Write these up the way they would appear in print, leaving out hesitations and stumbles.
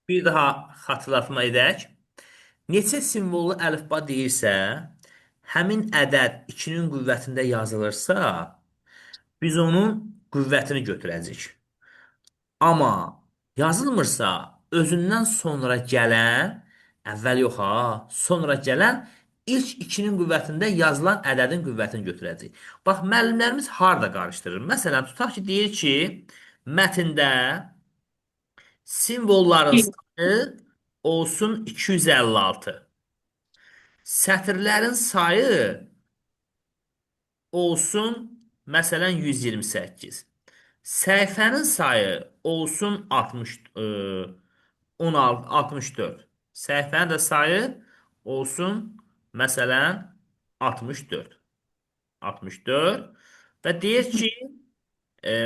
Bir daha xatırlatma edək. Neçə simvollu əlifba deyirsə, həmin ədəd 2-nin qüvvətində yazılırsa, biz onun qüvvətini götürəcəyik. Amma yazılmırsa, özündən sonra gələn, əvvəl yox ha, sonra gələn ilk 2-nin qüvvətində yazılan ədədin qüvvətini götürəcəyik. Bax, müəllimlərimiz harda qarışdırır? Məsələn, tutaq ki, deyir ki, mətndə simvolların sayı olsun 256. Sətirlərin sayı olsun məsələn 128. Səhifənin sayı olsun 60, 16, 64. Səhifənin də sayı olsun məsələn 64. 64 və deyir ki,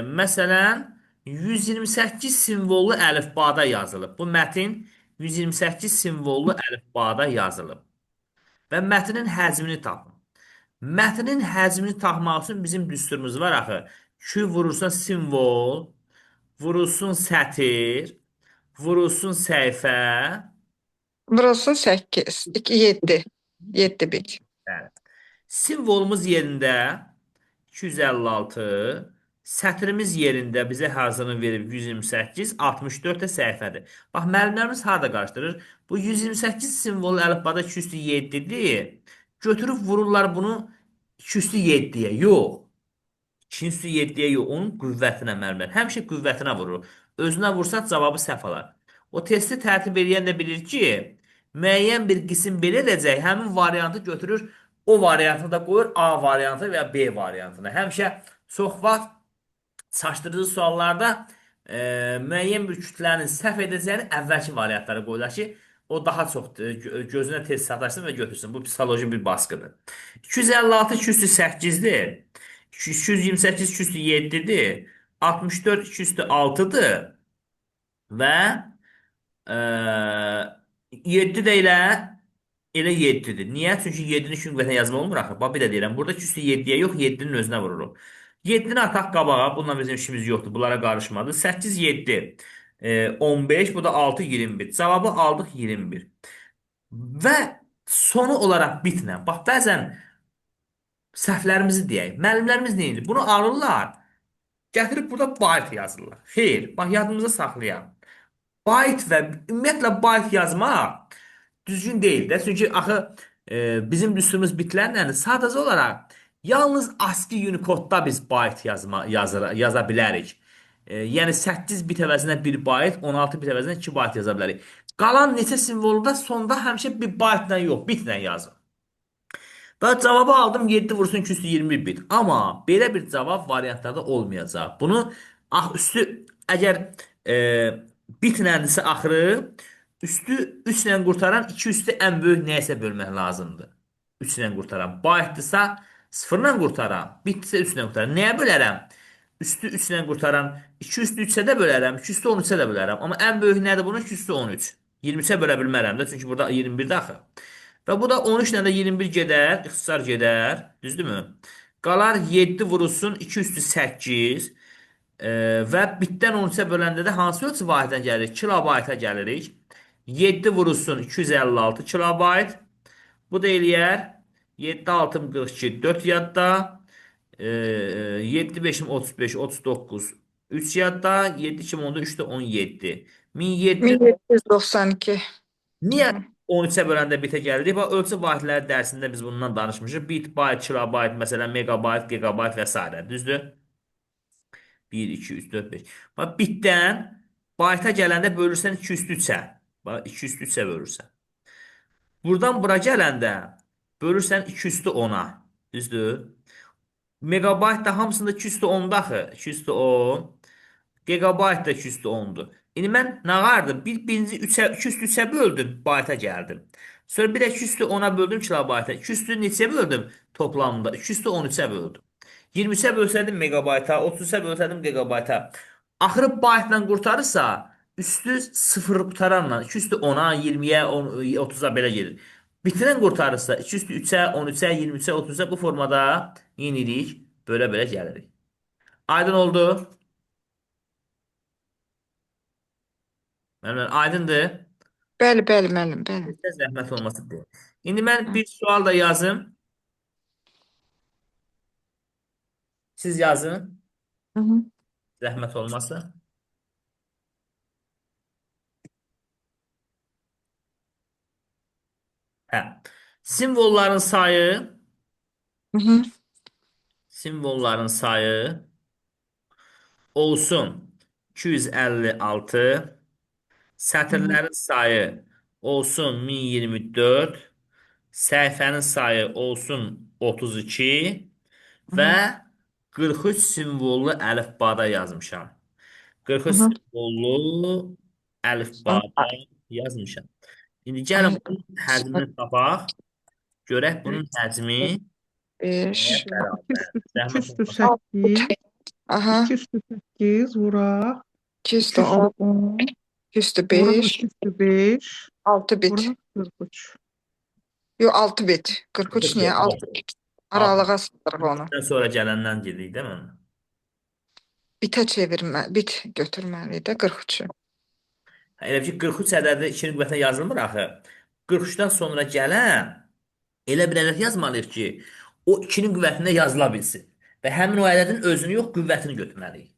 məsələn 128 simvollu əlifbada yazılıb. Bu mətin 128 simvollu əlifbada yazılıb və mətnin həcmini tapın. Mətnin həcmini tapmaq üçün bizim düsturumuz var axı. Q vurursa simvol, vurulsun sətir, vurulsun səhifə. Burası 8, 2, 7. 7 bit. Bəli. Simvolumuz yerində 256, sətrimiz yerində bizə hazırını verib 128, 64 də səhifədir. Bax, müəllimlərimiz harada qarışdırır? Bu 128 simvol əlifbada 207-dir. Götürüb vururlar bunu 207-yə. Yox. 207-yə yox, onun qüvvətinə müəllimlər. Həmişə qüvvətinə vurur. Özünə vursa cavabı səhv alar. O testi tərtib edən də bilir ki, müəyyən bir qism belə edəcək, həmin variantı götürür, o variantı da qoyur A variantı və ya B variantına. Həmişə çox vaxt çaşdırıcı suallarda müəyyən bir kütlənin səhv edəcəyini əvvəlki variantlara qoyurlar ki, o daha çox gözünə tez sataşsın və götürsün. Bu psixoloji bir baskıdır. 256 208-dir. 228 207-dir. 64 206-dır və 7 də elə 7-dir. Niyə? Çünki 7-ni iki qüvvətinə yazma olmur axı. Bax bir də deyirəm. Burada 207-yə yox, 7-nin özünə vururuq. 7-ni ataq qabağa. Bununla bizim işimiz yoxdur. Bunlara qarışmadı. 8 7 15, bu da 6 21. Cavabı aldıq 21. Və sonu olaraq bitlə. Bax bəzən səhvlərimizi deyək. Müəllimlərimiz nə edir? Bunu alırlar. Gətirib burada byte yazırlar. Xeyr, bax yadımıza saxlayaq. Byte və ümumiyyətlə byte yazmaq düzgün deyil də. Çünki axı bizim düsturumuz bitlərlə sadəcə olaraq yalnız ASCII Unicode-da biz byte yaza bilərik. Yəni 8 bit əvəzinə 1 byte, 16 bit əvəzinə 2 byte yaza bilərik. Qalan neçə simvolda sonda həmişə bir byte-la yox, bitlə yazın. Və cavabı aldım 7 vursun 220 bit. Amma belə bir cavab variantlarda olmayacaq. Bunu üstü əgər bitlədirsə axırı üstü 3 ilə qurtaran 2 üstü ən böyük nəyəsə bölmək lazımdır. 3 ilə qurtaran. Baytdırsa 0 ilə qurtaran, bitdirsə 3 ilə qurtaran. Nəyə bölərəm? Üstü 3 ilə qurtaran 2 üstü 3-ə də bölərəm, 2 üstü 13-ə də bölərəm. Amma ən böyük nədir bunun? 2 üstü 13. 23-ə bölə bilmərəm də, çünki burada 21-də axı. Və bu da 13 ilə də 21 gedər, ixtisar gedər, düzdürmü? Qalar 7 vurulsun 2 üstü 8 və bitdən 13-ə böləndə də hansı ölçü vahidinə gəlirik? Kilobayta gəlirik. 7 vurulsun 256 kilobayt. Bu da eləyər 7 6 42 4 yadda. 7 5 35 39 3 yadda. 7 2 10'da 3'te 17. 1700. 1792. Niyə 13-ə böləndə bitə gəldik? Bax, ölçü vahidləri dərsində biz bundan danışmışıq. Bit, bayt, kilobayt, məsələn, megabayt, gigabayt və s. Düzdür? 1, 2, 3, 4, 5. Bax, bitdən bayta gələndə bölürsən 2 üstü 3-ə. Bax, 2 üstü 3-ə bölürsən. Buradan bura gələndə bölürsən 2 üstü 10-a. Düzdür? Megabayt da hamısında 2 üstü 10-da axı. 2 üstü 10. Gigabayt da 2 üstü 10'dur. İndi mən nə vardım? Birinci 2 üstü 3'ə böldüm, bayta gəldim. Sonra bir də 2 üstü 10'a böldüm kilobayta. 2 üstü neçəyə böldüm toplamında? 2 üstü 13'ə böldüm. 23'ə bölsəydim megabayta, 33'ə bölsəydim gigabayta. Axırı baytla qurtarırsa, üstü 0 qutaranla 2 üstü 10'a, 20'yə, 30'a belə gedir. Bitirən qurtarırsa 2 üstü 3'ə, 13'ə, 23'ə, 30'a bu formada yenilik, belə gəlirik. Aydın oldu. Müəllimlər, aydındır. Bəli, bəli müəllim, bəli. Sizə zəhmət olmasın deyə. İndi mən Hı bir sual da yazım. Siz yazın. hı. Zəhmət olmasa. Hə. Simvolların sayı, Hı hı. simvolların sayı olsun 256, Hı hı. sətirlərin sayı olsun 1024, səhifənin sayı olsun 32 Hı və hı. 43 simvollu əlifbada yazmışam. Hı 43 hı. simvollu Son- əlifbada yazmışam. İndi gəlin Ay, bunun həcmini tapaq. Görək bunun həcmi nəyə 5, İki bərabər. üstü, iki Zəhmət üstü olmasa. 8, aha, 2 üstü 8 vuraq, 2 200'de üstü 10, 10, 200'de vuraq 5, 2 üstü 5, 6 bit. vuraq 43. Yok 6 bit. 43 niye? 6 bit. Aralığa sığdırıq onu. Altından sonra gələndən gedik, değil mi? Bitə çevirmə, bit götürməliydi 43-ü. Elə ki 43 ədədi 2-nin qüvvətinə yazılmır axı. 43-dən sonra gələn elə bir ədəd yazmalıyıq ki, o 2-nin qüvvətinə yazıla bilsin. Və həmin o ədədin özünü yox, qüvvətini götürməliyik.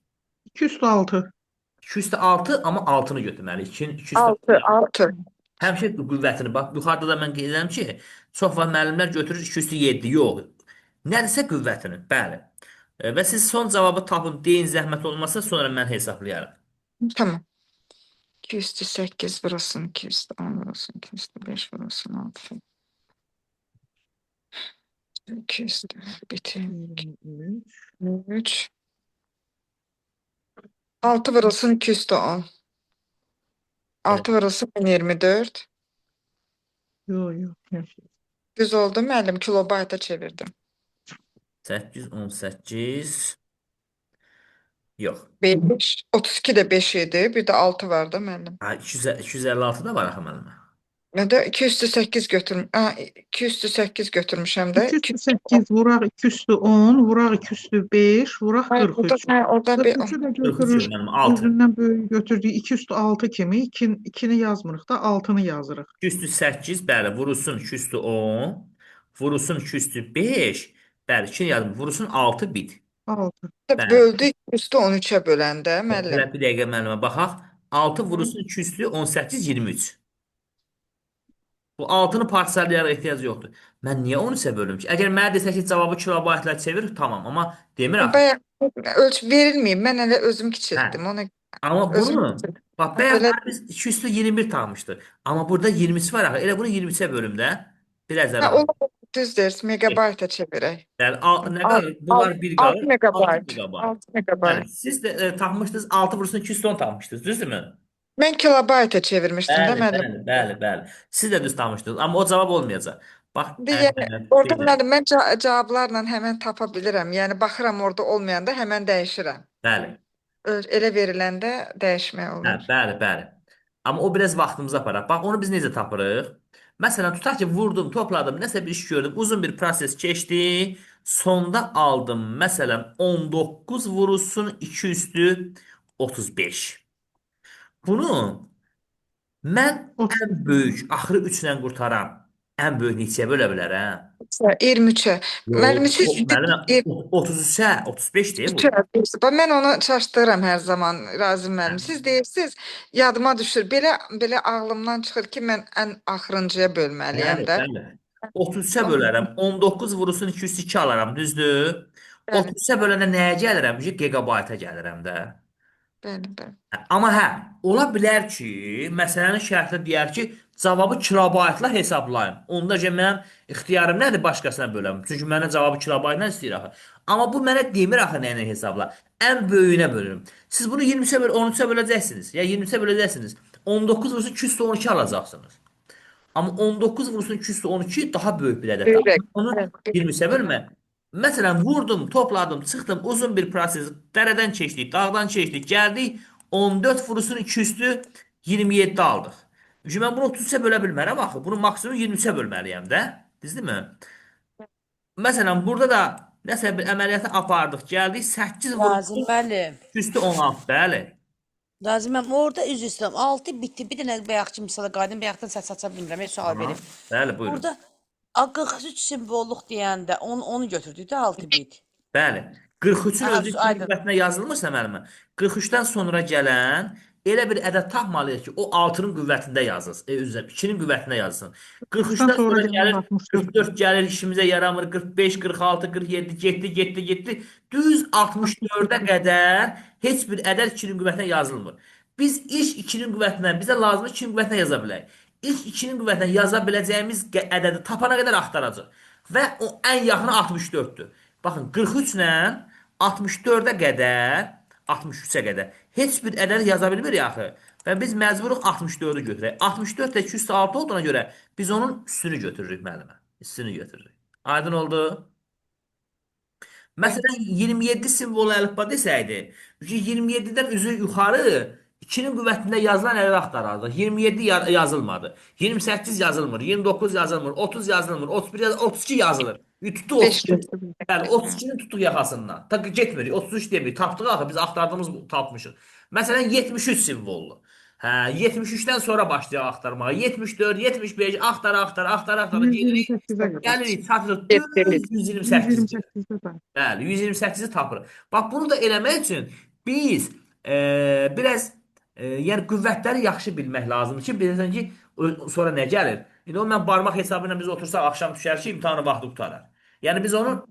2 üstü 6. 206 amma altını götürməliyik. 206 6, 6. həmişə qüvvətini bax. Yuxarıda da mən qeyd edirəm ki, çox vaxt müəllimlər götürür 207. Yox. Nədirsə qüvvətini. Bəli. Və siz son cavabı tapın, deyin zəhmət olmasa, sonra mən hesablayarım. Tamam. 208 burasını, 210 burasını, 205 burasını, 6. 200 biti. 23. 3. 6 burasını 210. Evet. 6 burası 1024. Yok yok. Yok. Düz oldu müəllim, kilobayta çevirdim. 818. Yox. 5. 32 de 5 idi. Bir de 6 var da müəllim. Ha, 256 da var axı mənim. Ben de 208 götürmüşüm. 208 götürmüşüm de. 2 üstü 8 vuraq 2 üstü 10, vuraq 2 üstü 5, vuraq Hayır, orada, 43. orada bir 43'ü də 43 yox götürür. mənim 6. Özündən böyük götürdük. 2 üstü 6 kimi 2-ni yazmırıq da 6-nı yazırıq. 2 üstü 8, bəli, vurulsun 2 üstü 10, vurulsun 2 üstü 5, bəli, 2 yazdım, vurulsun 6 bit. 6. Bəli. böldük üstü 13'e böləndə Elə müəllim. bir dəqiqə müəllimə baxaq. 6 Hı. vurulsun 2 üstü 18, 23. Bu 6-nı parçalayaraq ehtiyac yoxdur. Mən niyə 13-ə bölüm ki? Əgər mənə desə ki, cavabı kilobaytla çevir, tamam. Amma demir axı. Bayaq verilməyib. Mən elə özüm Hə. kiçiltdim. Onu Amma özüm bunu kiçiltdim. bax Belə bayaqlar biz 2 üstü 21 tapmışdıq. Amma burada 20'si var axı. Elə bunu 20-yə bölüm də. Biraz da ha, rahat. o düz deriz. Megabayta çevirək. Yəni nə 6, qalır? Bunlar 1 6 qalır. 6 megabayt. megabayt. 6 Bəli, megabayt. siz də tapmışdınız 6 vursun 210 tapmışdınız, düzdürmü? Mən kilobayta çevirmişdim də Bəli, müəllim. bəli, bəli, bəli. Siz də düz tapmışdınız, amma o cavab olmayacaq. Bax, Yəni orada şeydə. müəllim mən cavablarla həmən tapa bilirəm. Yəni baxıram orada olmayanda həmən dəyişirəm. Bəli. Elə veriləndə dəyişmək Hə, olur. bəli, bəli. Amma o biraz vaxtımızı aparır. Bax, onu biz necə tapırıq? Məsələn, tutaq ki, vurdum, topladım, nəsə bir iş gördüm, uzun bir proses keçdi. Sonda aldım, məsələn, 19 vurulsun 2 üstü 35. Bunu mən ən 30. böyük, axırı 3 ilə qurtaram. Ən böyük neçəyə bölə bilərəm? 23'e. Müəllim Yox, siz müəllim, 33-ə, 35 deyir bu. Mən onu çaşdırıram hər zaman Razım müəllim. Siz deyirsiniz, yadıma düşür. Belə ağlımdan çıxır ki, mən ən axırıncıya bölməliyəm Bəli, də. bəli. 33-ə bölərəm. 19 vurulsun 202 alaram, düzdür? Bəli, 33-ə böləndə nəyə gəlirəm? Bir gigabayta gəlirəm də. bəli, bəli. Amma hə, ola bilər ki, məsələnin şərti deyər ki, cavabı kilobaytla hesablayın. Onda ki, mənim ixtiyarım nədir başqasına böləm? Çünki mənə cavabı kilobaytla istəyir axı. Amma bu mənə demir axı nə ilə hesabla. Ən böyüyünə bölürüm. Siz bunu 20-yə 13-ə böləcəksiniz. Ya 20-yə böləcəksiniz. 19 vurulsun 212 alacaqsınız. Amma 19 vurulsun 212 daha böyük bir ədəddir. Böyrək. Amma onu Bəli, 20-yə bölmə. Məsələn, vurdum, topladım, çıxdım, uzun bir proses. Dərədən keçdik, dağdan keçdik, gəldik. 14 vurulsun 2 üstü 27 aldıq. Çünki mən bunu 33-ə bölə bilmərəm axı. Bunu maksimum 23-ə bölməliyəm də. Düzdürmü? Məsələn, burada da nəsə bir əməliyyatı apardıq, gəldik 8 Nazım vurulsun müəllim, 2 üstü 16. Bəli. Naziməm, orada üzr istəyirəm. 6 bitdi. Bir dənə bayaqçı misala qayıdım. Bayaqdan səs aça bilmirəm. Bir sual verim. Tamam. Bəli, buyurun. Burada 43 simvolluq deyəndə onu götürdük də 6 bit. Bəli. 43-ün Aha, özü 2-nin aydın. qüvvətinə yazılmırsa müəllimə, 43-dən sonra gələn elə bir ədəd tapmalıyıq ki, o 6-nın qüvvətində yazılsın. Üzr, 2-nin qüvvətində yazılsın. Qırxdan 43-dən sonra sonra gələn gəlir 64. 44 gəlir, işimizə yaramır. 45, 46, 47 getdi, getdi, getdi. Düz 64-ə qədər heç bir ədəd 2-nin qüvvətinə yazılmır. Biz ilk 2-nin qüvvətindən bizə lazım 2-nin qüvvətinə yaza bilərik. İlk 2-nin qüvvətinə yaza biləcəyimiz ədədi tapana qədər axtaracaq. Və o ən yaxını 64-dür. Baxın, 43 ilə 64-ə qədər, 63-ə qədər heç bir ədəd yaza bilmirik axı. Və biz məcburuq 64-ü götürək. 64 də 206 olduğuna görə biz onun üstünü götürürük müəllimə. Üstünü götürürük. Aydın oldu? Məsələn 27 simvolu əlifba desəydi, 27-dən üzü yuxarı 2-nin qüvvətində yazılan ədəd axtarardıq. 27 yazılmadı. 28 yazılmır, 29 yazılmır, 30 yazılmır, 31 yazılmır, 32 yazılır. Tutduq 5 32. Bəli, 32-ni tutduq yaxasından. Ta getmirik, 33 demirik. Tapdıq axı biz axtardığımız tapmışıq. Məsələn 73 simvollu. Hə, 73-dən sonra başlayaq axtarmağa. 74, 75 axtara gelirik. 128-ə qədər. Gəlirik, çatırıq Getdiniz. düz 128-dir. 128-də də. Bəli, 128-i tapırıq. Bax bunu da eləmək üçün biz biraz yəni qüvvətləri yaxşı bilmək lazımdır ki, bilirsən ki, sonra nə gəlir? İndi o mən barmaq hesabı ilə biz otursaq axşam düşər ki, imtahanı vaxtı qurtarar. Yəni biz onun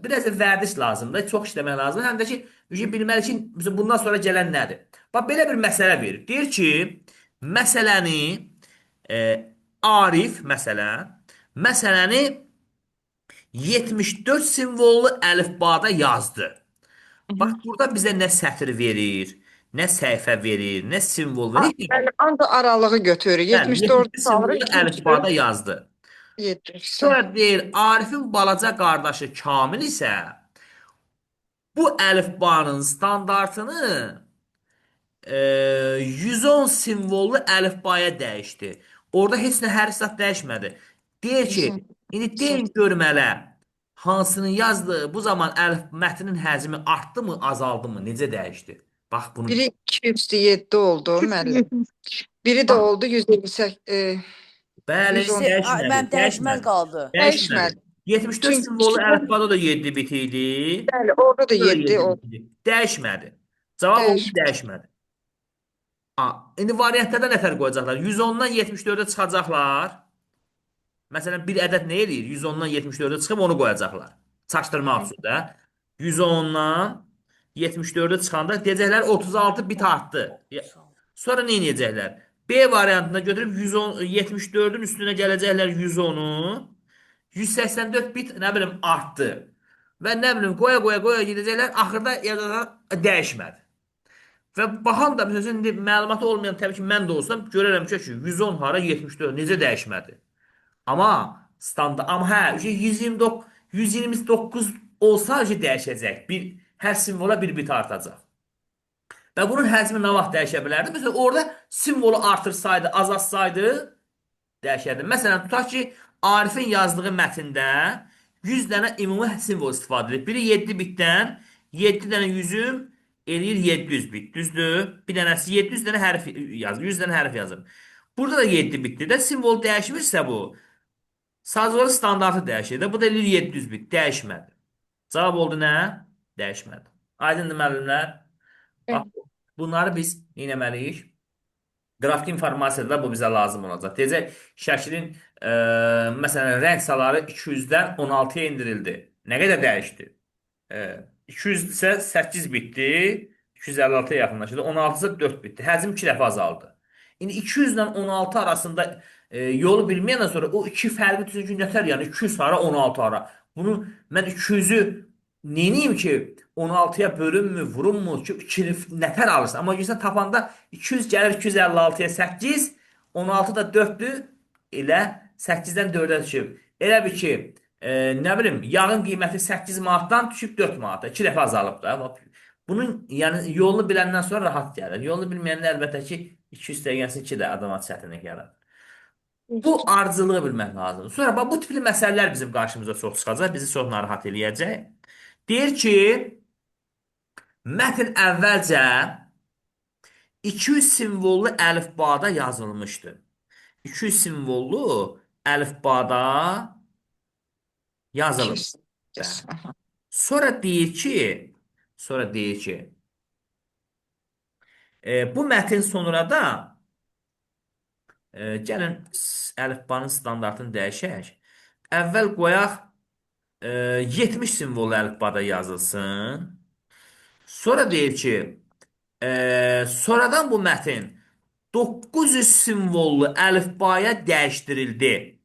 biraz da vərdiş lazımdır, çox işləmək lazımdır. Həm də ki, bilməli ki, bizim bundan sonra gələn nədir? Bax belə bir məsələ verir. Deyir ki, məsələni e, Arif məsələni 74 simvollu əlifbada yazdı. Bax burada bizə nə sətr verir, nə səhifə verir, nə simvol verir. Bəli, ancaq aralığı götürürük. Bəli, 74 74 salırıq, simvollu əlifbada yazdı. 70. Sonra deyir, Arifin balaca qardaşı Kamil isə bu əlifbanın standartını 110 simvollu əlifbaya dəyişdi. Orada heç nə hərf zad dəyişmədi. Deyir ki, indi deyin görmələ hansını yazdı, bu zaman mətnin həcmi artdı mı, azaldı mı, necə dəyişdi? Bax bunu. Biri 207 oldu müəllim. 270. Biri də oldu 128. Bəli, 110. dəyişmədi. Mən dəyişməz qaldı. Dəyişmədi. 74 Çünki simvollu iki- əlifbada da 7 bit idi. Bəli, orada da Burada 7 oldu. bit idi. Dəyişmədi. Cavab oldu dəyişmədi. İndi variantlarda nə fərq qoyacaqlar? 110-dan 74-ə çıxacaqlar. Məsələn, bir ədəd nə eləyir? 110-dan 74-ə çıxıb onu qoyacaqlar. Çaşdırmaq üçün də. 110-dan 74-ə çıxanda deyəcəklər 36 bit artdı. Sonra nə edəcəklər? B variantına götürüb 110 74-ün üstünə gələcəklər 110-u. 184 bit nə bilim artdı. Və nə bilim qoya gedəcəklər. Axırda yazacaqlar dəyişmədi. Və baxan da məsələn indi məlumatı olmayan təbii ki mən də olsam görərəm ki 110 hara 74 necə dəyişmədi. Amma hə 129 129 olsa dəyişəcək. Hər simvola bir bit artacaq. Və bunun həcmi nə vaxt dəyişə bilərdi? Məsələn orada simvolu artırsaydı, azaltsaydı dəyişərdi. Məsələn tutaq ki Arifin yazdığı mətndə 100 dənə ümumi simvol istifadə edilir. Biri 7 bitdən 7 dənə yüzüm eləyir 700 bit. Düzdür? Bir dənəsi 700 dənə hərf yazır. 100 dənə hərf yazır. Burada da 7 bitdir də simvol dəyişmirsə bu sazları standartı dəyişir də. Bu da eləyir 700 bit. Dəyişmədi. Cavab oldu nə? Dəyişmədi. Aydındır müəllimlər? Bax, bunları biz nə etməliyik? Qrafik informasiyada bu bizə lazım olacaq. Deyəcək, şəklin məsələn, rəng saları 200-dən 16-ya indirildi. Nə qədər dəyişdi? 200 isə 8 bitdi. 256-ya yaxınlaşdı. 16 isə 4 bitdi. Həcm 2 dəfə azaldı. İndi 200 ilə 16 arasında yolu bilməyəndən sonra o iki fərqi çünki nətər? Yəni 200 hara, 16 hara. Bunu mən 200-ü neyim ki 16-ya bölünmü, vurunmu ki 2-ni nətər alırsan. Amma görsən tapanda 200 gəlir 256-ya 8, 16 da 4-dür. Elə 8-dən 4-ə düşüb. Elə bir ki, nə bilim, yağın qiyməti 8 manatdan düşüb 4 manata. 2 dəfə azalıb da. Bunun yəni yolunu biləndən sonra rahat gəlir. Yolunu bilməyənlər əlbəttə ki 200 dəqiqəsi 2 də adama çətinlik yaradır. Bu ardıcılığı bilmək lazımdır. Sonra bax, bu tipli məsələlər bizim qarşımıza çox çıxacaq, bizi çox narahat eləyəcək. Deyir ki, mətn əvvəlcə 200 simvollu əlifbada yazılmışdı. 200 simvollu əlifbada yazılmışdı. 200. Yes. Aha. Sonra deyir ki, bu mətin sonra da gəlin əlifbanın standartını dəyişək. Əvvəl qoyaq 70 simvollu əlifbada yazılsın. Sonra deyir ki, sonradan bu mətin 900 simvollu əlifbaya dəyişdirildi.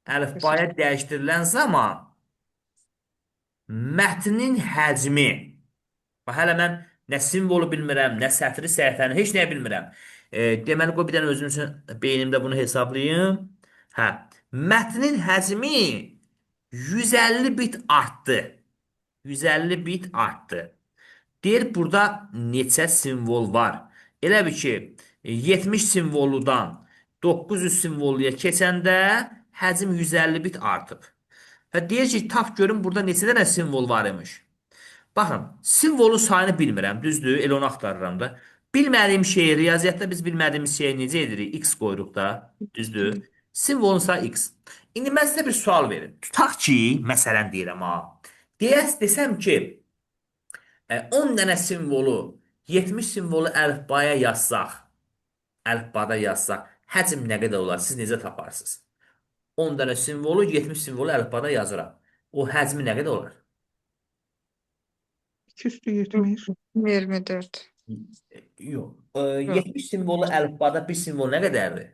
Əlifbaya dəyişdirilən zaman mətnin həcmi, bax hələ mən nə simvolu bilmirəm, nə sətri səhifəni, heç nəyə bilmirəm. Deməli, qoy bir dənə özüm üçün beynimdə bunu hesablayım. Hə, mətnin həcmi 150 bit artdı. 150 bit artdı. Deyir, burada neçə simvol var? Elə bir ki, 70 simvolludan 900 simvolluya keçəndə həcm 150 bit artıb. Və deyir ki, tap görün burada neçə dənə simvol var imiş. Baxın, simvolun sayını bilmirəm, düzdür? Elə onu axtarıram da. Bilmədiyim şeyi, riyaziyyatda biz bilmədiyimiz şeyi necə edirik? X qoyuruq da, düzdür? Simvolun sayı X. İndi mən sizə bir sual verim. Tutaq ki, məsələn deyirəm ha. Desəm ki, 10 dənə simvolu, 70 simvolu əlifbada yazsaq, həcm nə qədər olar? Siz necə taparsınız? 10 dənə simvolu, 70 simvolu əlifbada yazıram. O həcmi nə qədər olar? 2 üstü 70. 24. Yox. 70 simvolu əlifbada bir simvol nə qədərdir?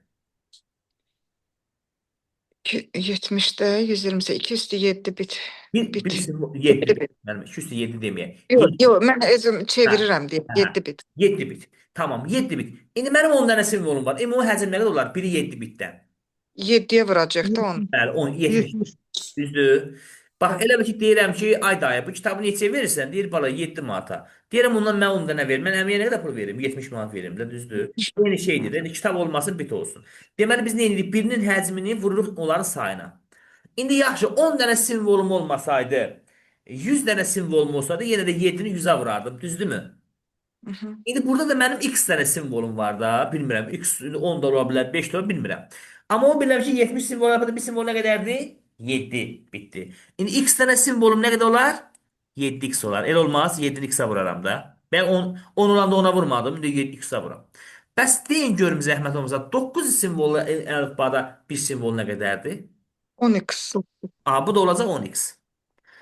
70'de 128 2 üstü 7 bit. Bir simvol 7 bit. Mənim 2 üstü 7 deməyək. Yok yok ben özüm çeviririm diye Hə. 7 bit. 7 bit. Tamam, 7 bit. İndi mənim 10 dənə simvolum var. O həcm nə qədər olar? Biri 7 bitdən. 7'ye vuracak da onu. Bəli, 10, 70. 70. Düzdür. Bax, elə bir ki, deyirəm ki, ay dayı, bu kitabı neçə verirsən? Deyir, bala, 7 manata. Deyirəm, ondan mən 10 dənə verim. Mən əmiyə nə qədər pul verim? 70 manat verim də, düzdür. Eyni şeydir. Yəni, kitab olmasın, bit olsun. Deməli, biz nə edirik? Birinin həcmini vururuq onların sayına. İndi yaxşı, 10 dənə simvolum olmasaydı, 100 dənə simvolum olsaydı, yenə də 7-ni 100-ə vurardım, düzdürmü? Hı hı. İndi burada da mənim x dənə simvolum var da, bilmirəm. X 10 da ola bilər, 5 də ola bilmirəm. Amma o bilirəm ki, 70 simvol yapıda bir simvol nə qədərdir? 7 bitdi. İndi x dənə simvolum nə qədər olar? 7x olar. El olmaz, 7-ni x-ə vuraram da. Ben 10 olanda 10'a vurmadım, indi 7x-ə vuram. Bəs deyin görüm zəhmət olmasa 9 simvollu əlifbada bir simvol nə qədərdir? 10x. Aha, bu da olacaq 10x.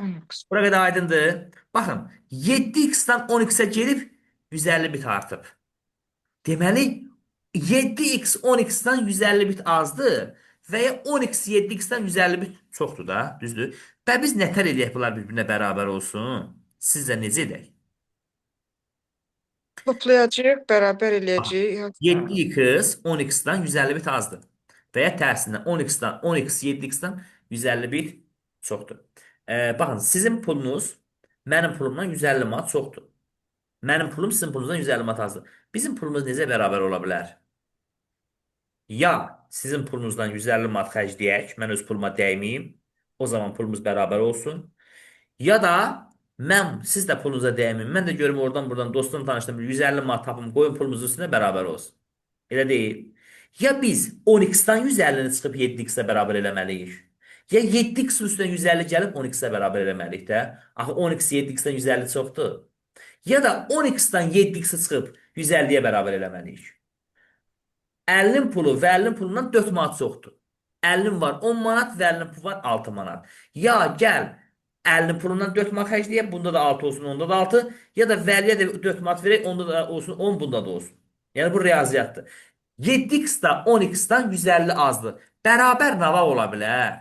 10x. Bura qədər aydındır. Baxın, 7x-dan 10x-ə gelib 150 bit artıb. Deməli, 7x 10x-dan 150 bit azdır və ya 10x 7x-dan 150 bit çoxdur da, düzdür? Və biz nətər eləyək bunlar bir-birinə bərabər olsun? Sizcə necə edək? Toplayacak, beraber eləyəcək. 7x 10x-dan 150 bit azdır. Və ya tərsindən 10x-dan 10x 7x-dan 150 bit çoxdur. Baxın, sizin pulunuz mənim pulumdan 150 manat çoxdur. Mənim pulum sizin pulunuzdan 150 manat azdır. Bizim pulumuz necə bərabər ola bilər? Ya sizin pulunuzdan 150 manat xərcləyək, mən öz puluma dəyməyim, o zaman pulumuz bərabər olsun. Ya da mən siz də pulunuza dəyməyim, mən də görüm oradan buradan dostum tanışdım, 150 manat tapım, qoyun pulumuzun üstünə bərabər olsun. Elə deyil. Ya biz 10x-dan 150-ni çıxıb 7x-ə bərabər eləməliyik. Ya 7x üstündən 150 gəlib 10x-ə bərabər eləməliyik də. Axı 10x 7x-dən 150 çoxdur. Ya da 10x-dan 7x-i çıxıb 150-yə bərabər eləməliyik. 50-nin pulu və 50-nin pulundan 4 manat çoxdur. 50-nin var 10 manat və 50-nin pulu var 6 manat. Ya gəl 50-nin pulundan 4 manat xərcləyək, bunda da 6 olsun, onda da 6. Ya da vəliyə də 4 manat verək, onda da olsun 10, bunda da olsun. Yəni bu riyaziyyatdır. 7x-da 10x-dan 150 azdır. Bərabər nə ola bilər?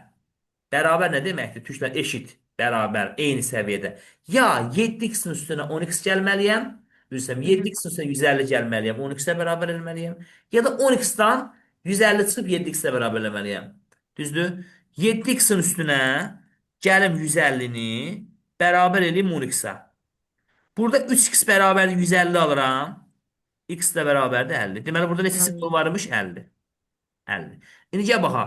Bərabər nə deməkdir? Türklə eşit, bərabər, eyni səviyyədə. Ya 7x-in üstünə 10x gəlməliyəm, düzdürəm, 7x-in üstünə 150 gəlməliyəm, 10x-ə bərabər eləməliyəm. Ya da 10x-dan 150 çıxıb 7x-ə bərabər eləməliyəm. Düzdür? 7x-in üstünə gəlim 150-ni bərabər eləyim 10x-ə. Burada 3x bərabər 150 alıram. X də bərabərdir 50. Deməli, burada neçə simvol varmış? 50. 50. İndi gəl baxa.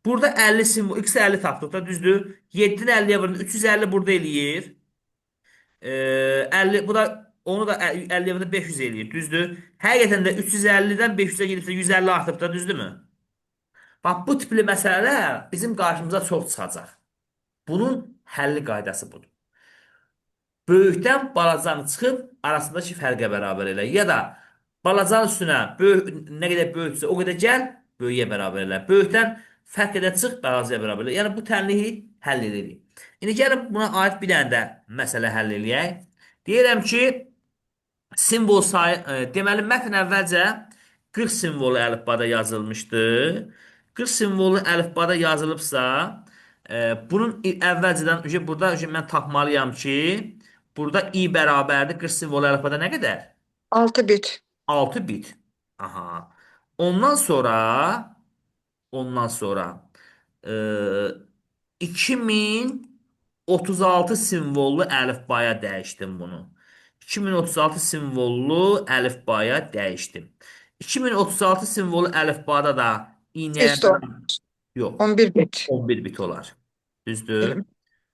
Burada 50 simvol, x 50 tapdıq da, düzdür? 7-ni 50-yə vurun, 350 burada eləyir. 50, bu da Onu da 50-yə 500 eləyir, düzdür? Həqiqətən də 350-dən 500-ə gedibsə 150 artıb da, düzdürmü? Bax, bu tipli məsələlər bizim qarşımıza çox çıxacaq. Bunun həlli qaydası budur. Böyükdən balacanı çıxıb arasındakı fərqə bərabər elə. Ya da balacanın üstünə böyük, nə qədər böyüksə o qədər gəl, böyüyə bərabər elə. Böyükdən fərq qədər çıx, balacaya bərabər elə. Yəni bu tənliyi həll edirik. İndi gəlin buna aid bir dənə də məsələ həll eləyək. Deyirəm ki, simvol sayı, deməli mətn əvvəlcə 40 simvolu əlifbada yazılmışdı. 40 simvolu əlifbada yazılıbsa, bunun əvvəlcədən burada mən tapmalıyam ki, burada i bərabərdir 40 simvolu əlifbada nə qədər? 6 bit. 6 bit. Aha. Ondan sonra e, 2036 simvollu əlifbaya dəyişdim bunu. 2036 simvollu əlifbaya dəyişdim. 2036 simvollu əlifbada da Heç də iynədən yox, 11 bit. 11 bit olar. Düzdür?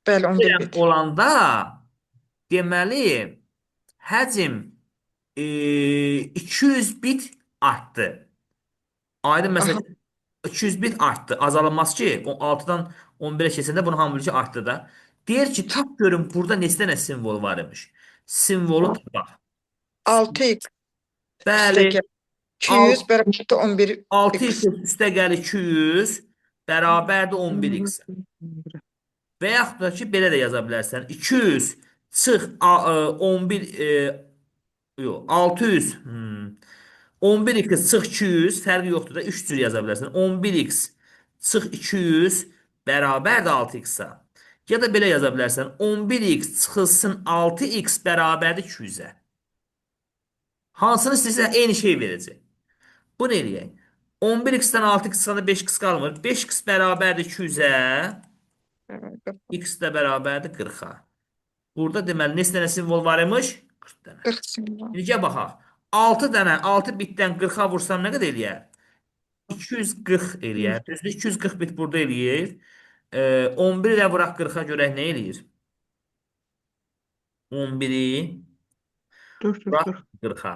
Bəli, 11 Belə bit. olanda deməli həcm 200 bit artdı. Aydın Aha, məsələ 200 bit artdı. Azalınmaz ki, o 6-dan 11-ə keçəndə bunun hamısı artdı da. Deyir ki, tap görün burada neçə dənə simvol var imiş. Simvolu tapaq. 6x üstə Bəli, gəl. 200 bərabərdir 6x 11x. üstə gəlir 200 bərabərdir 11x. Və yaxud da ki, belə də yaza bilərsən. 200 çıx 11 yox, 600 11x çıx 200 fərqi yoxdur da 3 cür yaza bilərsən. 11x çıx 200 bərabərdir 6x-a. Ya da belə yaza bilərsən. 11x çıxılsın 6x bərabərdir 200-ə. Hansını istəyirsən eyni şey verəcək. Bunu eləyək. 11x-dən 6x çıxanda 5x qalmır. 5x bərabərdir 200-ə. X də bərabərdir 40-a. Burada deməli neçə dənə simvol var imiş? 40 dənə. 40 simvol. İndi gəl baxaq. 6 dənə 6 bitdən 40-a vursam nə qədər eləyər? 240 eləyər. Düzdür? 240 bit burada eləyir. 11-i də vuraq 40-a görək nə eləyir? 11-i vuraq 440. 40-a.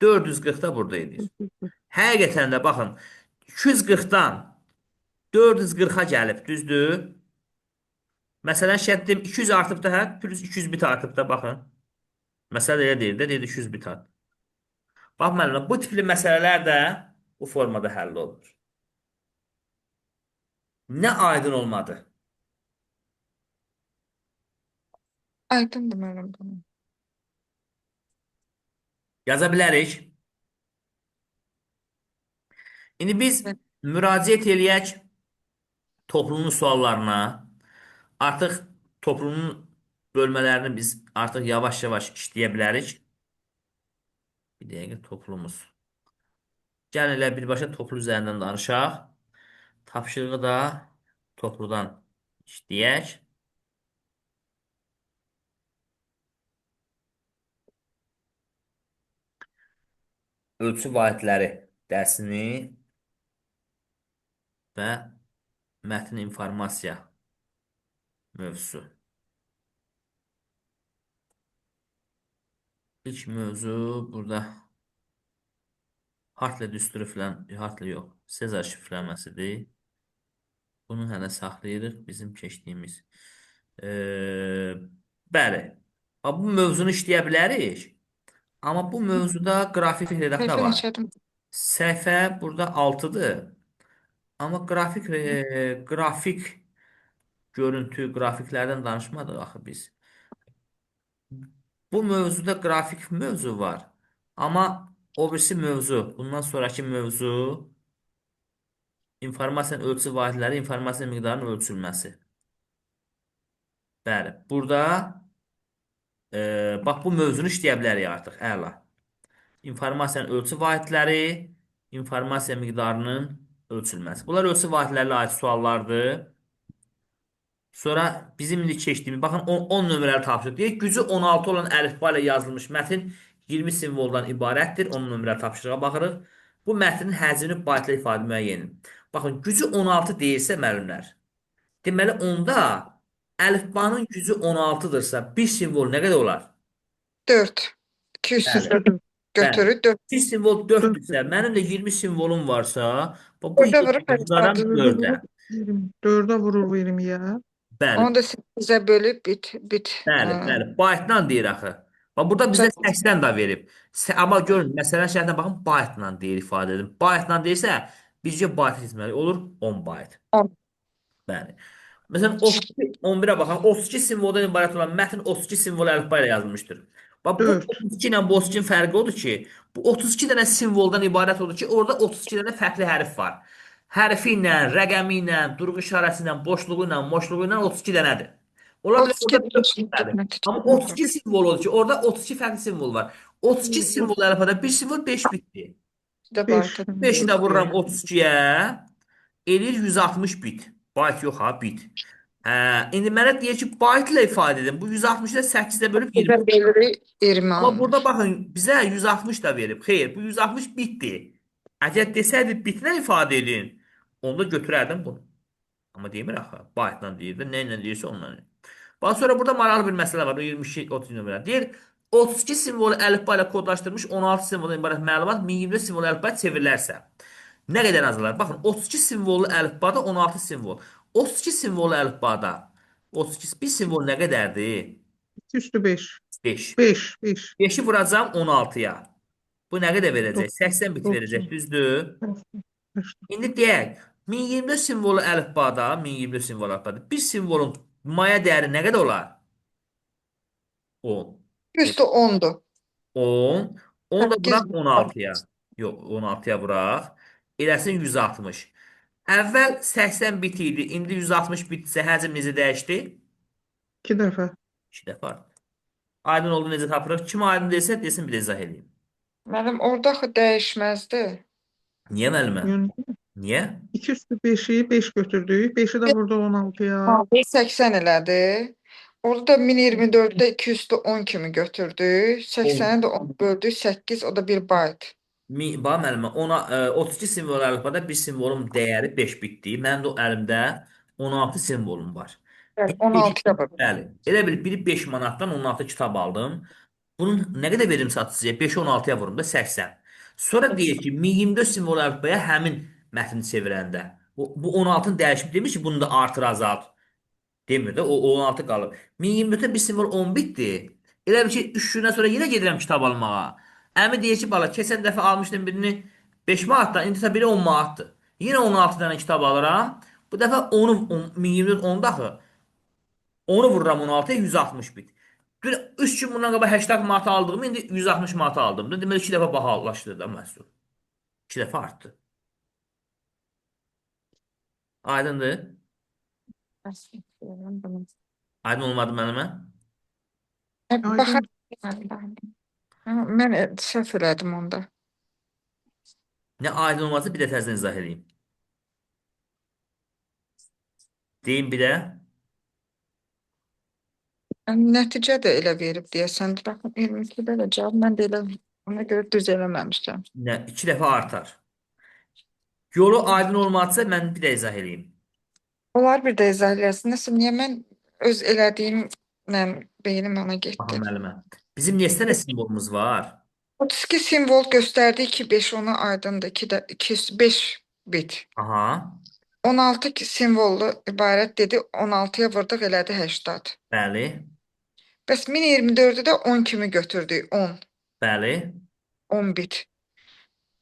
440 da burada eləyir. Həqiqətən də baxın. 240-dan 440-a gəlib, düzdür? Məsələn, şərtdim 200 artıb da, hə? Plus 200 bit artıb da, baxın. Məsələ elə deyir də, deyir 200 bit artıb. Bax, müəllimlər, bu tipli məsələlər də bu formada həll olunur. Nə aydın olmadı? Aydındır mənim bunu. Yaza bilərik. İndi biz müraciət eləyək toplumun suallarına. Artıq toplumun bölmələrini biz artıq yavaş-yavaş işləyə bilərik. Bir dəqiqə toplumuz. Gəlin elə birbaşa toplu üzərindən danışaq. Tapşırığı da topludan işləyək. Ölçü vahidləri dərsini və mətn informasiya mövzusu. İlk mövzu burada Hartlə düsturu filan, Hartlə yox, Sezar şifrləməsidir. Bunu hələ saxlayırıq bizim keçdiyimiz. Bəli. Bu mövzunu işləyə bilərik. Amma bu mövzuda qrafik redaktor Səhifə var. neçədir? Səhifə burada 6-dır. Amma qrafik görüntü, qrafiklərdən danışmadıq axı biz. Bu mövzuda qrafik mövzu var. Amma o birisi mövzu, bundan sonraki mövzu informasiyanın ölçü vahidləri, informasiya miqdarının ölçülməsi. Bəli, burada bax bu mövzunu işləyə bilərik artıq, əla. İnformasiyanın ölçü vahidləri, informasiya miqdarının ölçülməsi. Bunlar ölçü vahidlərlə aid suallardır. Sonra bizim indi keçdiyimiz, baxın 10 nömrəli tapşırıq deyək. Gücü 16 olan əlifba ilə yazılmış mətn 20 simvoldan ibarətdir. 10 nömrəli tapşırığa baxırıq. Bu mətnin həcmini baytla ifadə müəyyənin. Baxın, gücü 16 deyilsə müəllimlər. Deməli onda əlifbanın gücü 16-dırsa bir simvol nə qədər olar? 4. Bəli, 204 bəli. götürür 4. Bir simvol 4-dürsə, 4. mənim də 20 simvolum varsa, bu Orada 20 vurur uzaram hesabı. 4-ə. 4'e vurur 20'ye. Bəli, Onu da 8'e bölüp bit. bəli, bəli. Byte-la deyir axı. Bax burada bizə 80 da verib. Amma görün, məsələn şərtinə baxın, byte-la deyir ifadə edim. Byte-la deyirsə, bizcə byte etməli olur 10 byte. 10. Bəli. Məsələn 32, 11-ə baxın. 32 simvoldan ibarət olan mətn 32 simvol əlifba ilə yazılmışdır. Bax bu 4. 32 ilə bu 32-nin fərqi odur ki, bu 32 dənə simvoldan ibarət odur ki, orada 32 dənə fərqli hərf var. Hərfi ilə, rəqəmi ilə, durğu işarəsi ilə, boşluğu ilə, moşluğu ilə 32 dənədir. Ola bilər 32 orada 4 dənədir. Amma 32 simvol odur ki, orada 32 fərqli simvol var. 32 simvol əlifbada bir simvol 5 bitdi. de 5. baytadır. 5-i də vururam 32-yə, eləyir 160 bit. Byte yox ha, bit. Hə, indi mənə deyir ki, byte ilə ifadə edin. Bu 160-ı da 8-də bölüb 20. Bizə bölürük 20 Amma burada alınır. baxın, bizə 160 da verib. Xeyr, bu 160 bitdir. Əgər desəydi bitlə ifadə edin, onda götürərdim bunu. Amma demir axı. Byte-la deyir də, nə ilə deyirsə onunla. Bax sonra burada maraqlı bir məsələ var. O 22 30 nömrə. Deyir 32 simvolu əlifba ilə kodlaşdırmış 16 simvoldan ibarət məlumat 1024 simvol əlifbaya çevrilərsə nə qədər azalır? Baxın 32 simvollu əlifbada 16 simvol. 32 simvollu əlifbada 32 bir simvol nə qədərdir? 2 üstü 5. 5. 5. 5. 5-i vuracağam 16-ya. Bu nə qədər verəcək? 9. 80 bit verəcək, düzdür? 5. İndi deyək, 1024 simvolu əlifbada, 1024 simvol əlifbada bir simvolun maya dəyəri nə qədər olar? 10. Üstü 10'du. 10. 10 da 8 vuraq 16-ya. Yox, 16-ya vuraq. Eləsin 160. Əvvəl 80 bit idi, indi 160 bitsə həcm necə dəyişdi? 2 defa. 2 dəfə artdı. Aydın oldu necə tapırıq? Kim aydın desə, desin bir də izah edeyim. Mənim orada axı dəyişməzdi. Niyə müəllimə? Yani Niyə? 2 üstü 5'i 5 götürdük. 5'i de burada 16'ya. 80 elədi. Orada da 1024'de 2 üstü 10 kimi götürdük. 80'e de 10 böldük 8, o da 1 byte. Bax müəllimə, ona 32 simvol əlifbada bir simvolun dəyəri 5 bitdi. Mənim də o əlimdə 16 simvolum var. Evet, Biri 16'ya bak. bəli. Elə bil biri 5 manatdan 16 kitab aldım. Bunun nə qədər verim satıcıya? 5-i 16-ya vurum da 80. Sonra deyir ki, 1024 simvol əlifbaya həmin mətni çevirəndə. Bu 16-nın dəyişimi demir ki, bunu da artır azalt. Demir də, o 16 qalıb. 1024-də bir simvol 10 bitdi. Elə bir ki, 3 gündən sonra yenə gedirəm kitab almağa. Əmi deyir ki, bala, keçən dəfə almışdım birini 5 manatdan, indi isə biri 10 manatdır. Yenə 16 dənə kitab alıram. Bu dəfə 1024 10 daxı. Onu vururam 16-ya 160 bit. 3 gün bundan qabaq 80 manata aldığım indi 160 manata aldım. Deməli 2 dəfə bahalaşdı da məhsul. 2 dəfə artdı. Aydındır? Aydın olmadı mənimə? Baxar. Aydın. Mən səhv elədim onda. Nə aydın olmazsa bir də təzədən izah edeyim. Deyim bir də. Yəni, nəticə də elə verib deyəsən. Baxın 22-də də cavab mən də elə ona görə düz eləməmişəm. Nə, 2 dəfə artar. Yolu aydın olmazsa mən bir də izah edeyim. Onlar bir də izah eləsin. Nəsə niyə mən öz elədiyimlə beynim ona getdi. Baxın müəllimə. Bizim neçə dənə simvolumuz var? 32 simvol göstərdi ki 5 ona aydındır. 205 bit. Aha. 16 simvollu ibarət dedi. 16-ya vurduq elədi 80. Bəli. Bəs 1024-ü də 10 kimi götürdük. 10. Bəli. 10 bit.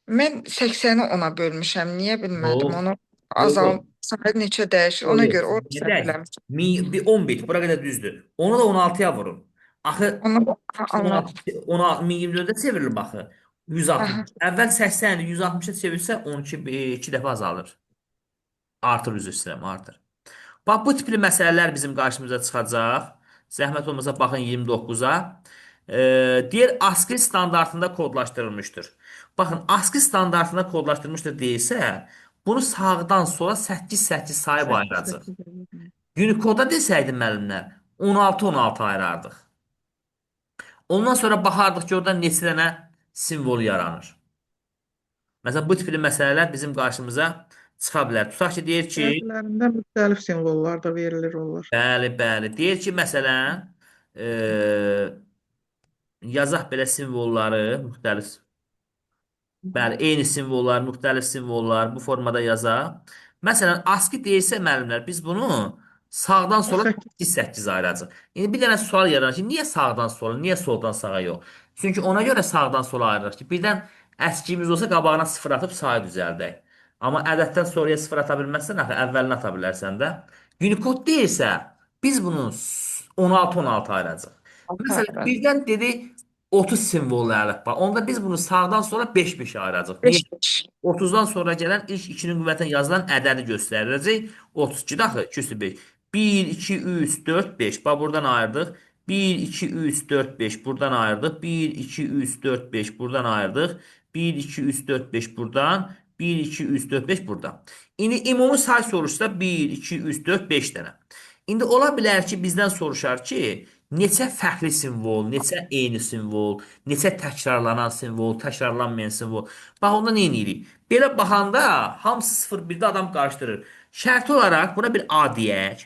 Mən 80-i ona bölmüşəm. Niyə bilmədim Yox. onu? Sayı neçə dəyişir. Ona görə o Nə səhv deyək? eləmişəm. Bir 10 bit. Bura qədər düzdür. Onu da 16-ya vurun. Axı Onu anladım. 1024-də çevrilir baxı. 160. Aha. Əvvəl 80-i 160-a çevirsə 12 2 dəfə azalır. Artır üzr istəyirəm, artır. Bax bu tipli məsələlər bizim qarşımıza çıxacaq. Zəhmət olmasa baxın 29-a. Deyir ASCII standartında kodlaşdırılmışdır. Baxın ASCII standartında kodlaşdırılmışdır deyilsə, bunu sağdan sola 8-8 sayıb ayıracaq. Unicode-da desəydim müəllimlər 16-16 ayırardıq. Ondan sonra baxardıq ki, orada neçə dənə simvol yaranır. Məsələn, bu tipli məsələlər bizim qarşımıza çıxa bilər. Tutaq ki, deyir ki, Bəzilərində müxtəlif simvollar da verilir onlar. bəli, bəli. Deyir ki, məsələn, yazaq belə simvolları müxtəlif. Bəli, eyni simvollar, müxtəlif simvollar bu formada yazaq. Məsələn, ASCII deyilsə müəllimlər, biz bunu sağdan sola 8. 8 ayıracağıq. İndi bir dənə sual yaranır ki, niyə sağdan sola, niyə soldan sağa yox? Çünki ona görə sağdan sola ayırırıq ki, birdən əskiyimiz olsa qabağına 0 atıb sağa düzəldək. Amma ədəddən sonraya 0 ata bilməzsən, axı əvvəlinə ata bilərsən də. Unicode deyilsə, biz bunu 16-16 ayıracağıq. Məsələn, Aferin. birdən dedi 30 simvollu əlifba. Onda biz bunu sağdan sola 5-5 ayıracağıq. Niyə? 5. 30-dan sonra gələn ilk 2-nin qüvvətinə yazılan ədədi göstəriləcək. 32 daxı 2 üstü 5. 1, 2, 3, 4, 5. Bax buradan ayırdıq. 1, 2, 3, 4, 5 buradan ayırdıq. 1, 2, 3, 4, 5 buradan ayırdıq. 1, 2, 3, 4, 5 buradan. 1, 2, 3, 4, 5 buradan. İndi ümumi say soruşsa 1, 2, 3, 4, 5 dənə. İndi ola bilər ki, bizdən soruşar ki, neçə fərqli simvol, neçə eyni simvol, neçə təkrarlanan simvol, təkrarlanmayan simvol. Bax onda nə edirik? Belə baxanda hamısı 0-1-də adam qarışdırır. Şərti olaraq buna bir A deyək.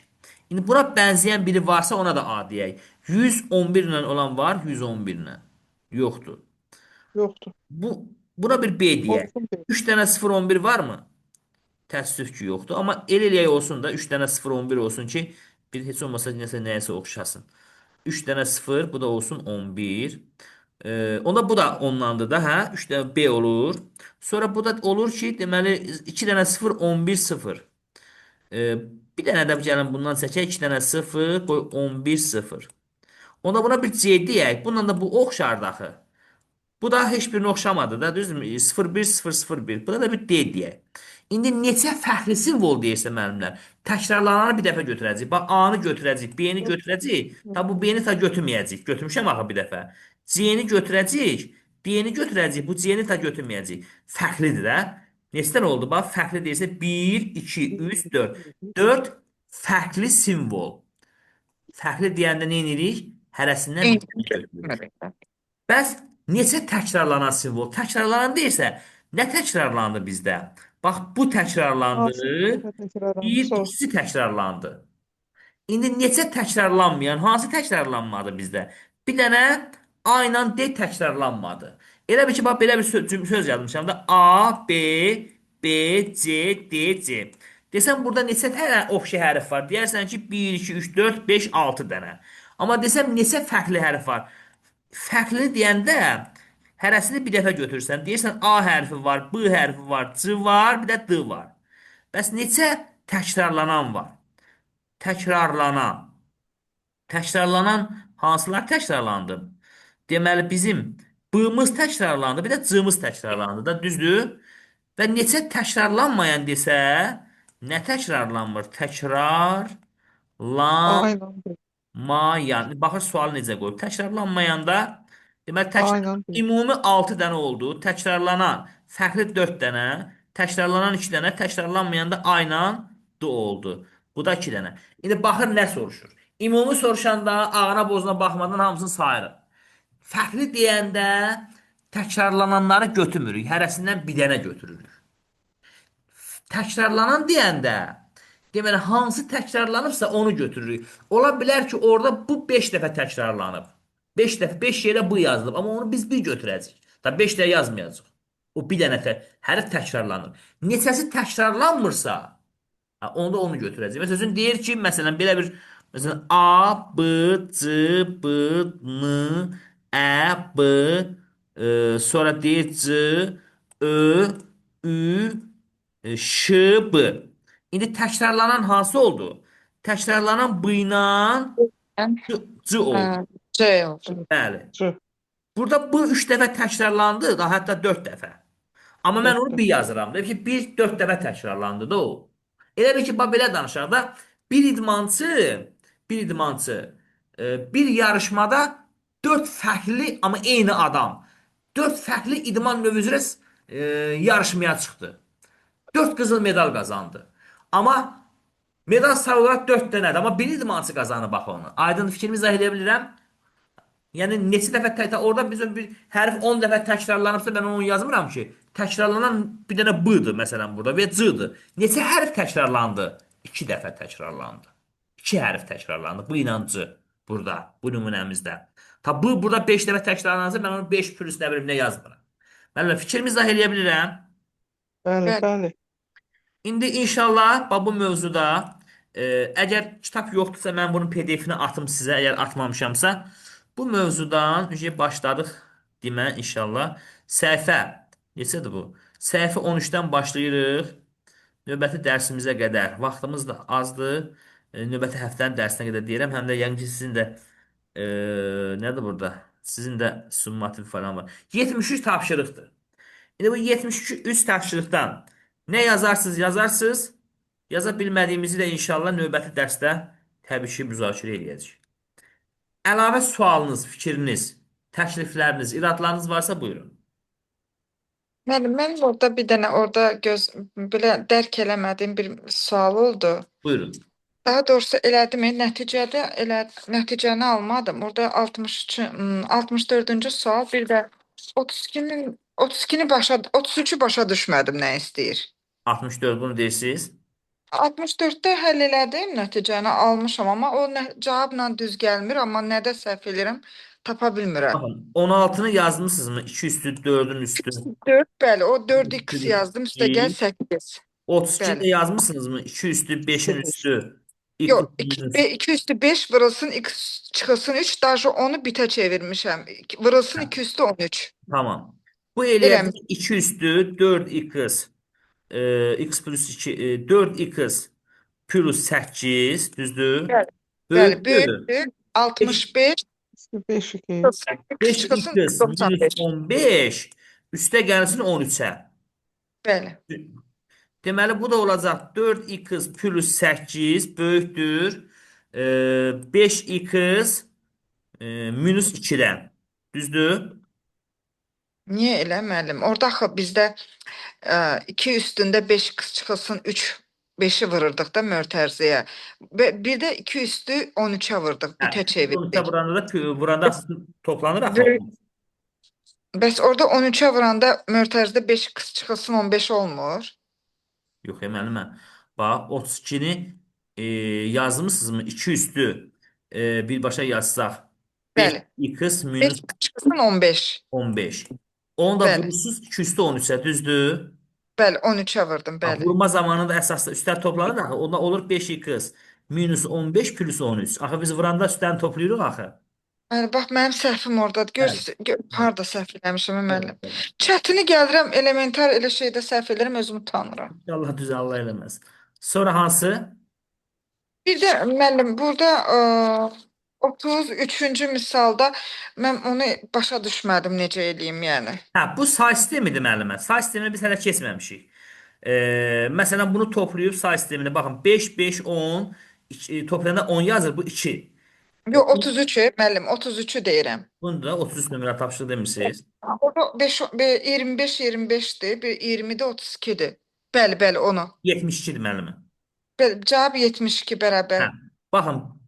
İndi buna bənzəyən biri varsa ona da A deyək. 111 ilə olan var, 111 ilə. Yoxdur. Yoxdur. Buna bir B deyək. Olsun bir. 3 dənə 011 varmı? Təəssüf ki, yoxdur. Amma el eləyək olsun da 3 dənə 011 olsun ki, bir heç olmasa nəyəsə oxşasın. 3 dənə 0, bu da olsun 11. Onda bu da onlandı da, hə? 3 dənə B olur. Sonra bu da olur ki, deməli 2 dənə 0, 11, 0. Bir dənə də gəlin bundan çəkək, 2 dənə 0, qoy 11, 0. Onda buna bir C deyək. Bununla da bu oxşardı axı. Bu da heç birinə oxşamadı da, düzdürmü? 01001. Buna da bir D deyək. İndi neçə fərqli simvol deyirsə müəllimlər, təkrarlananı bir dəfə götürəcəyik. Bax A-nı götürəcəyik, B-ni götürəcəyik. Ta bu B-ni ta götürməyəcəyik. Götürmüşəm axı bir dəfə. C-ni götürəcəyik, D-ni götürəcəyik, bu C-ni ta götürməyəcəyik. Fərqlidir də. Neçə dənə oldu? Bax, fərqli deyirsə 1, 2, 3, 4. 4 fərqli simvol. Fərqli deyəndə nə edirik? Hərəsindən bir dənə götürürük. Bəs neçə təkrarlanan simvol? Təkrarlanan deyirsə, nə təkrarlandı bizdə? Bax, bu təkrarlandı, Hansı dəfə təkrarlandı? bir, ikisi təkrarlandı. İndi neçə təkrarlanmayan, hansı təkrarlanmadı bizdə? Bir dənə A ilə D təkrarlanmadı. Elə bir ki, bax, belə bir söz yazmışam da A, B, B, C, D, C. Desəm, burada neçə dənə oxşay hərf var? Deyərsən ki, 1, 2, 3, 4, 5, 6 dənə. Amma desəm, neçə fərqli hərf var? Fərqli deyəndə hərəsini bir dəfə götürürsən. Deyirsən A hərfi var, B hərfi var, C var, bir də D var. Bəs neçə təkrarlanan var? Təkrarlanan. Təkrarlanan hansılar təkrarlandı? Deməli bizim B-miz təkrarlandı, bir də C-miz təkrarlandı da, düzdür? Və neçə təkrarlanmayan desə, nə təkrarlanmır? Aynen. Mayan. Baxır sualı necə qoyub. Təkrarlanmayanda deməli Aynen. ümumi 6 dənə oldu. Təkrarlanan fərqli 4 dənə, təkrarlanan 2 dənə, təkrarlanmayanda ayla D oldu. Bu da 2 dənə. İndi baxır nə soruşur. Ümumi soruşanda ağına bozuna baxmadan hamısını sayırıq. Fərqli deyəndə təkrarlananları götürmürük. Hərəsindən bir dənə götürürük. Təkrarlanan deyəndə deməli hansı təkrarlanıbsa onu götürürük. Ola bilər ki, orada bu 5 dəfə təkrarlanıb. 5 dəfə 5 yerə bu yazılıb, amma onu biz bir götürəcəyik. Da 5 də yazmayacağıq. O bir dənə hərf təkrarlanır. Neçəsi təkrarlanmırsa, onda onu götürəcəyik. Məsələn, özün deyir ki, məsələn belə bir məsələn A, B, C, B, N, Ə, B, sonra deyir C, Ö, Ü, Ş, B. İndi təkrarlanan hansı oldu? Təkrarlanan B ilə C oldu. C oldu. Bəli. C. Burada bu 3 dəfə təkrarlandı, da hətta 4 dəfə. Amma mən onu bir yazıram. Deyir ki, 1 4 dəfə təkrarlandı da o. Elə bir ki, bax belə danışaq da, bir idmançı bir yarışmada 4 fərqli amma eyni adam 4 fərqli idman növü üzrə yarışmaya çıxdı. 4 qızıl medal qazandı. Amma medal sayı olaraq 4 dənədir. Amma bir idmançı qazanıb bax onu. Aydın fikrimi izah edə bilirəm? Yəni neçə dəfə orada bizim bir hərf 10 dəfə təkrarlanıbsa mən onu yazmıram ki. Təkrarlanan bir dənə B-dır məsələn burada və C-dır. Neçə hərf təkrarlandı? 2 dəfə təkrarlandı. 2 hərf təkrarlandı. B ilə C burada, bu nümunəmizdə. Ta bu burada 5 dəfə təkrarlanacaq, mən onu 5 plus nə bilim nə yazmıram. Mən fikrimi izah edə bilirəm. Bəli, Bəli. bəli. İndi inşallah bu mövzuda əgər kitab yoxdursa mən bunun PDF-ini atım sizə, əgər atmamışamsa, bu mövzudan başladıq demə inşallah. Səhifə neçədir bu? Səhifə 13-dən başlayırıq. Növbəti dərsimizə qədər. Vaxtımız da azdır. Növbəti həftənin dərsinə qədər deyirəm. Həm də yəqin ki sizin də e, nədir burada? Sizin də summativ falan var. 73 tapşırıqdır. İndi bu 72 üst tapşırıqdan nə yazarsınız, yazarsınız. Yaza bilmədiyimizi də inşallah növbəti dərsdə təbii ki müzakirə edəcəyik. Əlavə sualınız, fikriniz, təklifləriniz, iradlarınız varsa buyurun. Müəllim, mənim orada bir dənə belə dərk eləmədiyim bir sual oldu. Buyurun. Daha doğrusu elədim, nəticəni almadım. Orada 64-cü sual, bir də 33-ü başa düşmədim nə istəyir. 64 bunu deyirsiniz. 64-də həll elədim, nəticəni almışam, amma o cavabla düz gəlmir, amma nədə səhv edirəm, tapa bilmirəm. Baxın, 16-nı yazmısınızmı? 2 üstü 4-ün üstü. 4, bəli, o 4x yazdım, üstə gəl 8. 32-ni Bəli. də yazmısınızmı? 2 üstü 5-in üstü. Yox, minus. 2 üstü 5 vurulsun, x çıxılsın 3, daha onu bitə çevirmişəm. Vurulsun 2 üstü 13. Tamam. Bu Eləmiş. eləyəcək 2 üstü 4x x plus 2 4x plus 8 düzdür? Bəli. Bəli, Böyükdür. böyükdür 65, 5 2. x çıxılsın 5x minus 95. 15 üstə gəlsin 13-ə. Bəli. Deməli bu da olacaq 4x plus 8 böyükdür 5x minus 2-dən. Düzdür? Niyə elə müəllim? Orada axı bizdə 2 üstündə 5x çıxılsın 3 5-i vururduq da mötərizəyə. Bir də 2 üstü 13-ə vurduk, bitə 13-ə çevirdik. vuranda aslında toplanır axı. Bəs orada 13-ə vuranda mötərizədə 5x çıxılsın 15 olmur. Yox, müəllimə. Bax 32-ni yazmısınızmı? 2 üstü birbaşa yazsaq. Bəli. 5x minus 5x çıxılsın 15. 15. Onu da Bəli. vurursuz 2 üstü 13-ə, düzdür? Bəli, 13-ə vurdum, Bax, bəli. vurma zamanında əsasda üstlər toplanır axı. Onda olur 5x minus 15 plus 13. Axı biz vuranda üstlərini toplayırıq axı. Bəli, bax mənim səhvim ordadır. Gör, harda səhv eləmişəm müəllim. Evet. Çətini gəlirəm, elementar elə şeydə səhv edirəm, özümü tanıyıram. İnşallah düz Allah eləməz. Sonra hansı? Bir də müəllim, burada 33-cü misalda mən onu başa düşmədim necə eləyim yəni. Hə, bu say sistemidir müəllimə. Say sistemini biz hələ keçməmişik. Məsələn bunu toplayıb say sistemini baxın 5 5 10 toplayanda 10 yazır bu 2. Yox, 33-ü müəllim, 33-ü deyirəm. Bunu da 33 nömrə tapşırıq demirsiniz. Orada 25 25-dir, bir 20-də 32-dir. Bəli, bəli, onu. 72-dir müəllimə. Bəli, cavab 72 bərabər. Hə. Baxın